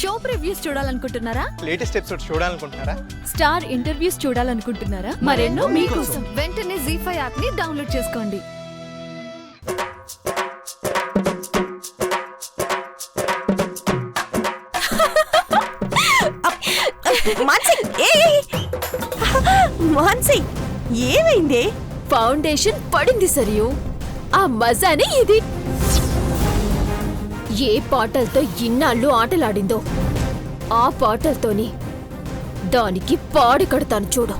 Show previews చూడాలనుకుంటున్నారా? Latest episode చూడాలనుకుంటున్నారా? Star interviews చూడాలనుకుంటున్నారా? మరెన్నో మీకోసం వెంటనే ZEE5 యాప్ ని డౌన్లోడ్ చేసుకోండి. మాన్సి ఏమైంది? ఫౌండేషన్ పడింది సరియు. ఆ మజానే ఇది. ఏ పాటలతో ఇన్నాళ్ళు ఆటలాడిందో ఆ పాటలతోని దానికి పాడి కడతాను చూడు.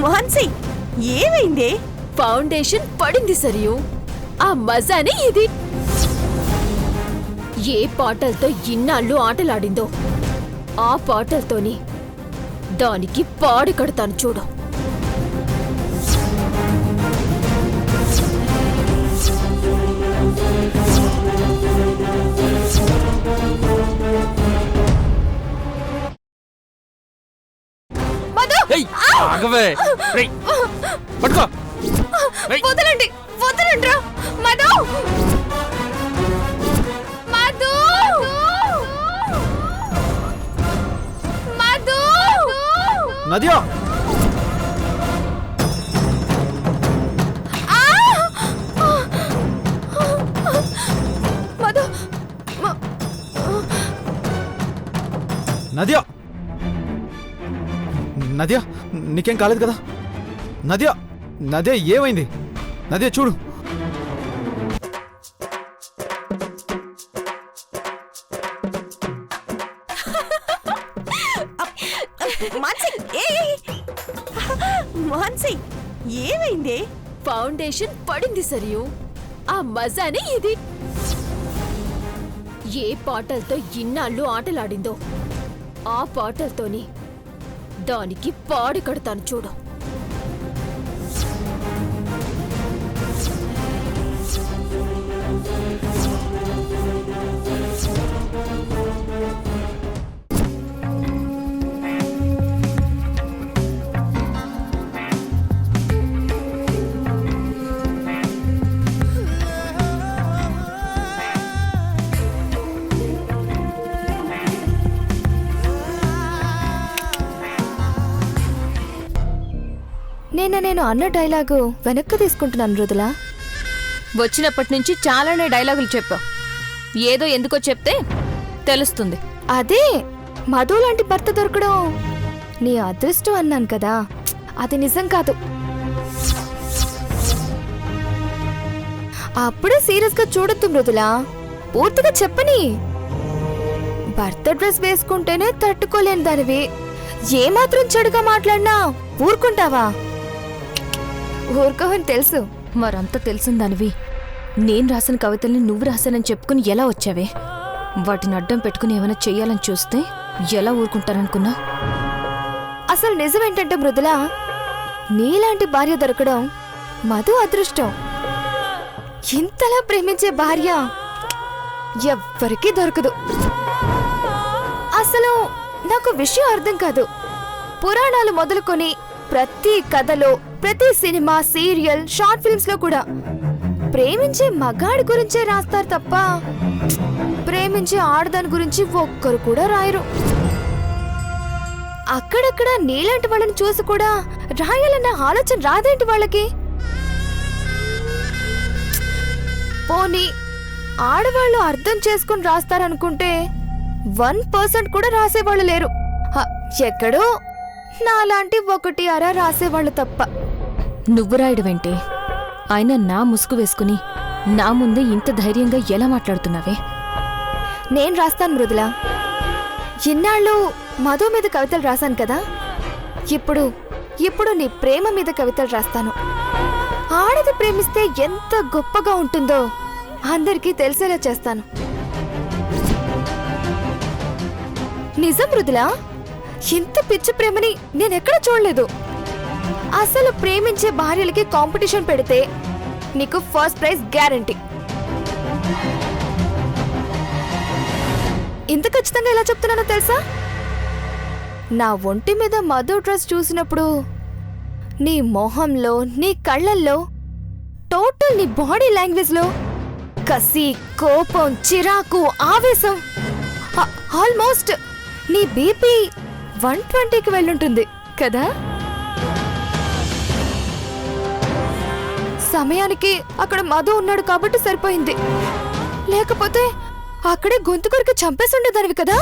మాన్సి ఏమైంది? ఫౌండేషన్ పడింది సరియు. ఆ మజానే ఇది. ఏ పాటలతో ఇన్నాళ్ళు ఆటలాడిందో ఆ పాటలతోని దానికి పాడి కడతాను చూడు. వదలండి, వదలండ్రా. మధు, మధు, మధు, నదియా మధు, నదియా నదియా నీకేం కాలేదు కదా? నదియా నదియా ఏమైంది? నదియా చూడు. మాన్సి ఏమైంది? ఫౌండేషన్ పడింది సరియు. ఆ మజానే ఇది. ఏ పాటలతో ఇన్నాళ్ళు ఆటలాడిందో ఆ పాటలతోని దానికి పాడి కడతాను చూడు. నేను అన్న డైలాగు వెనక్కి తీసుకుంటున్నాను మృదుల. వచ్చినప్పటి నుంచి చాలానే డైలాగులు చెప్పావు. ఏదో ఎందుకో చెప్తే తెలుస్తుంది. అదే మధు లాంటి భర్త దొరకడం నీ అదృష్టం అన్నాను కదా, అది నిజం కాదు. అప్పుడే సీరియస్ గా చూడొద్దు మృదుల, పూర్తిగా చెప్పని. భర్త డ్రెస్ వేసుకుంటేనే తట్టుకోలేని దానివి ఏమాత్రం చెడుగా మాట్లాడినా ఊరుకుంటావా? ఊరుకోవని తెలుసు. మరంతా తెలిసిందానివి నేను రాసిన కవితల్ని నువ్వు రాశానని చెప్పుకుని ఎలా వచ్చావే? వాటిని అడ్డం పెట్టుకుని ఏమైనా చెయ్యాలని చూస్తే ఎలా ఊరుకుంటారనుకున్నా? అసలు నిజమేంటంటే మృదుల, నీలాంటి భార్య దొరకడం మధు అదృష్టం. ఇంతలా ప్రేమించే భార్య ఎవ్వరికీ దొరకదు. అసలు నాకు విషయం అర్థం కాదు. పురాణాలు మొదలుకొని ప్రతి కథలో, ప్రతి సినిమా, సీరియల్, షార్ట్ ఫిల్మ్స్ లో కూడా ప్రేమించే మగాడి గురించే రాస్తారు తప్ప ప్రేమించే ఆడదాని గురించి ఒక్కరు కూడా రాయరు. అక్కడక్కడ నీలాంటి వాళ్ళని చూసి కూడా రాయాలన్న ఆలోచన రాదేంటి వాళ్ళకి? పోనీ ఆడవాళ్ళు అర్థం చేసుకుని రాస్తారనుకుంటే 1% కూడా రాసేవాళ్ళు లేరు. ఎక్కడో నాలాంటి ఒకటి అరా రాసేవాళ్ళు తప్ప. నువ్వు రాయడమేంటే? ఆయన నా ముసుగు వేసుకుని నా ముందే ఇంత ధైర్యంగా ఎలా మాట్లాడుతున్నావే? నేను రాస్తాను మృదుల. ఇన్నాళ్ళు మధు మీద కవితలు రాశాను కదా, ఇప్పుడు నీ ప్రేమ మీద కవితలు రాస్తాను. ఆడది ప్రేమిస్తే ఎంత గొప్పగా ఉంటుందో అందరికీ తెలిసేలా చేస్తాను. నిజం మృదుల, ఇంత పిచ్చి ప్రేమని నేనెక్కడ చూడలేదు. అసలు ప్రేమించే భార్యలకి కాంపిటీషన్ పెడితే నీకు ఫస్ట్ ప్రైజ్ గ్యారంటీ. ఇంత ఖచ్చితంగా ఎలా చెప్తున్నానో తెలుసా? నా ఒంటి మీద మధు డ్రెస్ చూసినప్పుడు నీ మొహంలో, నీ కళ్ళల్లో, టోటల్ నీ బాడీ లాంగ్వేజ్లో కసి, కోపం, చిరాకు, ఆవేశం, ఆల్మోస్ట్ నీ బీపీ 120కి వెళ్ళుంటుంది కదా. సమయానికి అక్కడ మధు ఉన్నాడు కాబట్టి సరిపోయింది, లేకపోతే అక్కడే గొంతు కొరికి చంపేసి ఉండేదానివి కదా.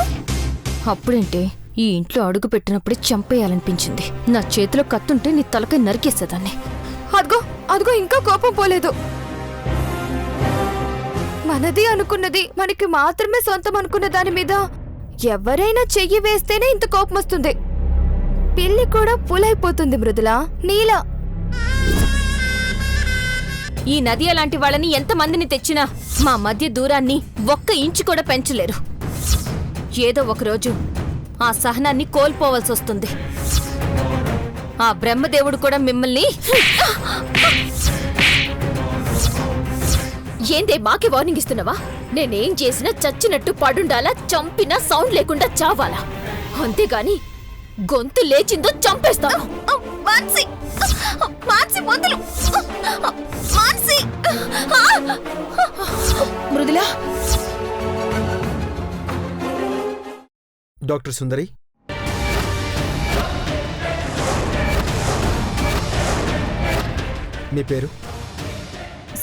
అప్పుడేంటే ఈ ఇంట్లో అడుగు పెట్టినప్పుడే చంపేయాలనిపించింది. నా చేతిలో కత్తుంటే నీ తలకై నరికేసేదాన్ని. అదిగో అదిగో ఇంకా కోపం పోలేదు. మనది అనుకున్నది, మనకి మాత్రమే సొంతం అనుకున్న దాని మీద ఎవరైనా చెయ్యి వేస్తేనే ఇంత కోపం వస్తుంది. పిల్లి కూడా పులైపోతుంది మృదులా, నీలా. ఈ నది అలాంటి వాళ్ళని ఎంతమందిని తెచ్చినా మా మధ్య దూరాన్ని ఒక్క ఇంచు కూడా పెంచలేరు. ఏదో ఒకరోజు ఆ సహనాన్ని కోల్పోవలసి వస్తుంది. ఆ బ్రహ్మదేవుడు కూడా మిమ్మల్ని... ఏందే మాకే వార్నింగ్ ఇస్తున్నావా? నేనేం చేసినా చచ్చినట్టు పడుండాలా, చంపినా సౌండ్ లేకుండా చావాలా? అంతేగాని గొంతు లేచిందో చంపేస్తాను. మాన్సి, మాన్సి వదులు, మాన్సి. మృదులా, డాక్టర్ సుందరి, మీ పేరు?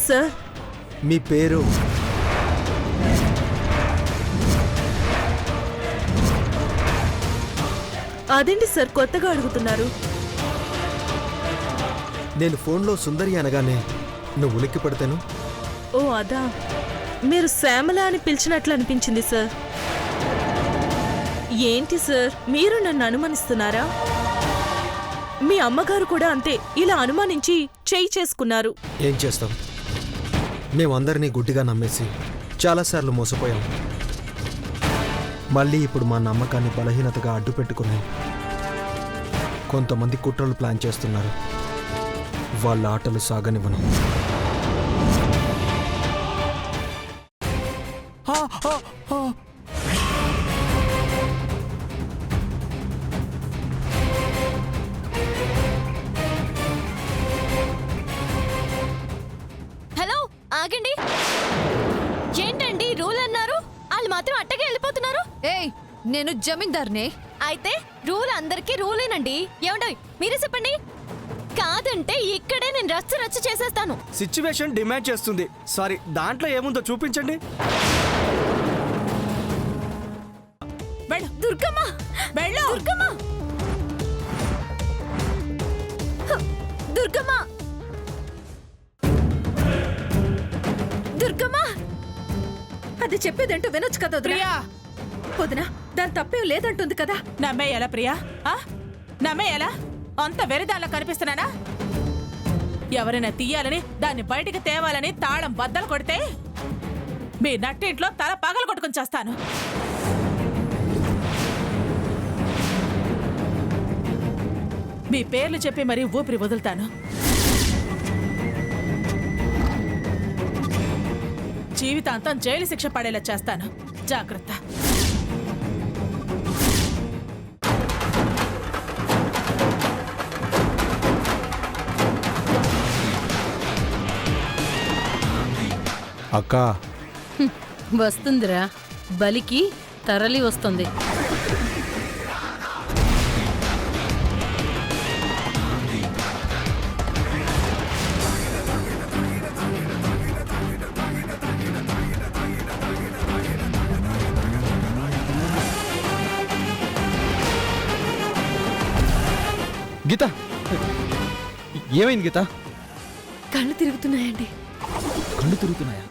సార్, మీ పేరు? అదేంటి సార్ కొత్తగా అడుగుతున్నారు? నేను ఫోన్లో సుందరి అనగానే నువ్వు ఉలిక్కి పడతాను. ఓ అదా, మీరు శ్యామల అని పిలిచినట్లు అనిపించింది సార్. ఏంటి సార్, మీరు నన్ను అనుమానిస్తున్నారా? మీ అమ్మగారు కూడా అంతే, ఇలా అనుమానించి చేయి చేసుకున్నారు. ఏం చేస్తాం, మేమందరినీ గుడ్డిగా నమ్మేసి చాలాసార్లు మోసపోయాం. మళ్ళీ ఇప్పుడు మా నమ్మకాన్ని బలహీనతగా అడ్డు పెట్టుకున్నాం. కొంతమంది కుట్రలు ప్లాన్ చేస్తున్నారు. వాళ్ళ ఆటలు సాగనివ్వను. హలో, ఆగండి. ఏంటండి రూల్ అన్నారు, వాళ్ళు మాత్రం అట్టగే వెళ్ళిపోతున్నారు? ఏయ్, నేను జమీందార్నే. అయితే రూల్ అందరికీ రూలేనండి. ఏమండి మీరే చెప్పండి. కాదంటే ఇక్కడే నేను రచ్చ చేసేస్తాను. సిచ్యువేషన్ డిమాండ్ చేస్తుంది. సారీ, దాంట్లో ఏముందో చూపించండి. దుర్గమ్మ, దుర్గమ్మ, దుర్గమ్మ, దుర్గమ్మ. అది చెప్పేదంటూ వినొచ్చు కదా ప్రియా. వదినా, దాని తప్పేం లేదంటుంది కదా. నమ్మేయాలా ప్రియా? నమ్మేయాలా? అంత వెరిదాల్లా కనిపిస్తున్నానా? ఎవరైనా తీయాలని, దాన్ని బయటికి తేవాలని తాళం బద్దలు కొడితే మీ నట్టింట్లో తల పగలు కొట్టుకుని చేస్తాను. మీ పేర్లు చెప్పి మరీ ఊపిరి వదులుతాను. జీవితాంతం జైలు శిక్ష పడేలా చేస్తాను. జాగ్రత్త. అక్క, వస్తుందిరా, బలికి తరలి వస్తుంది. గీత, ఏమైంది గీత? కళ్ళు తిరుగుతున్నాయండి. కళ్ళు తిరుగుతున్నాయా?